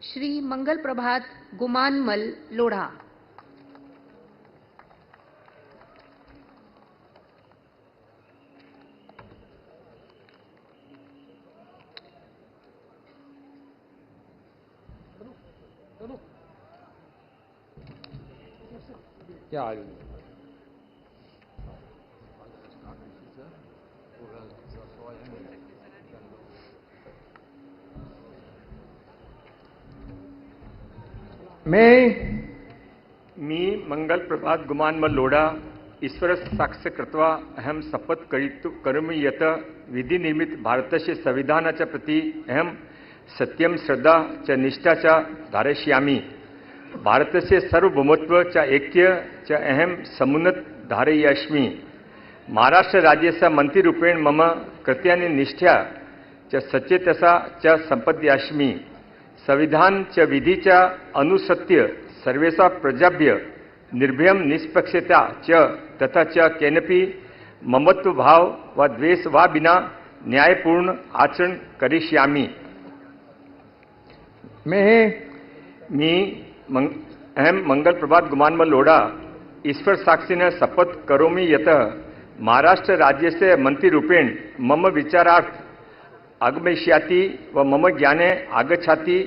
श्री मंगल प्रभात गुमानमल लोढ़ा। क्या मी मंगल प्रभात गुमानमल लोढ़ा ईश्वर साक्ष्य कृत्वा अहम शपथ करोमि यत् विधि निर्मित भारतस्य संविधानाच्या प्रति अहम सत्यम श्रद्धा च निष्ठा च धारयिष्यामि। भारतस्य सार्वभौमत्व च ऐक्य च अहम समुन्नत धारयिष्यामि। महाराष्ट्र राज्यस्य मंत्रीरूपेण मम कृत्यानि निष्ठा च सचेतसा च संपद्यास्मि। संविधान च विधि च अनुसृत्य सर्वेषां प्रजाभ्य निर्भयं निष्पक्षता च तथा च केनपि ममत्व भाव व द्वेष वा विना न्यायपूर्ण आचरण करिष्यामि। अहम मंगल प्रभात गुमानमल लोढ़ा ईश्वर साक्षिण शपथ करोमि यत् महाराष्ट्र राज्यस्य मंत्रीरूपेण मम विचारार्थ आगमिष्याति व मम ज्ञाने आगच्छति।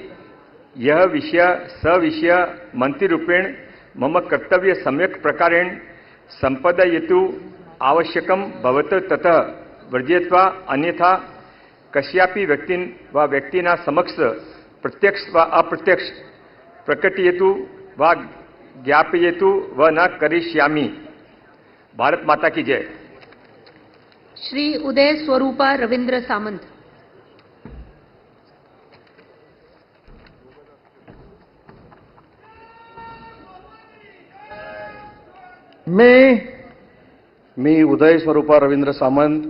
यह विषय सविषय मंत्रीरूपेण मम कर्तव्य सम्यक प्रकारेण संपादयितु आवश्यकं भवत् ततः वर्जयित्वा अन्यथा कस्यापि व्यक्तिन व व्यक्तिना समक्ष प्रत्यक्ष व अप्रत्यक्ष प्रकटयितु व ज्ञापयितु व न करिष्यामि। भारत माता की जय। श्री उदय स्वरूपा रविंद्र सामंत। मी उदय स्वरूपा रवींद्र सामंत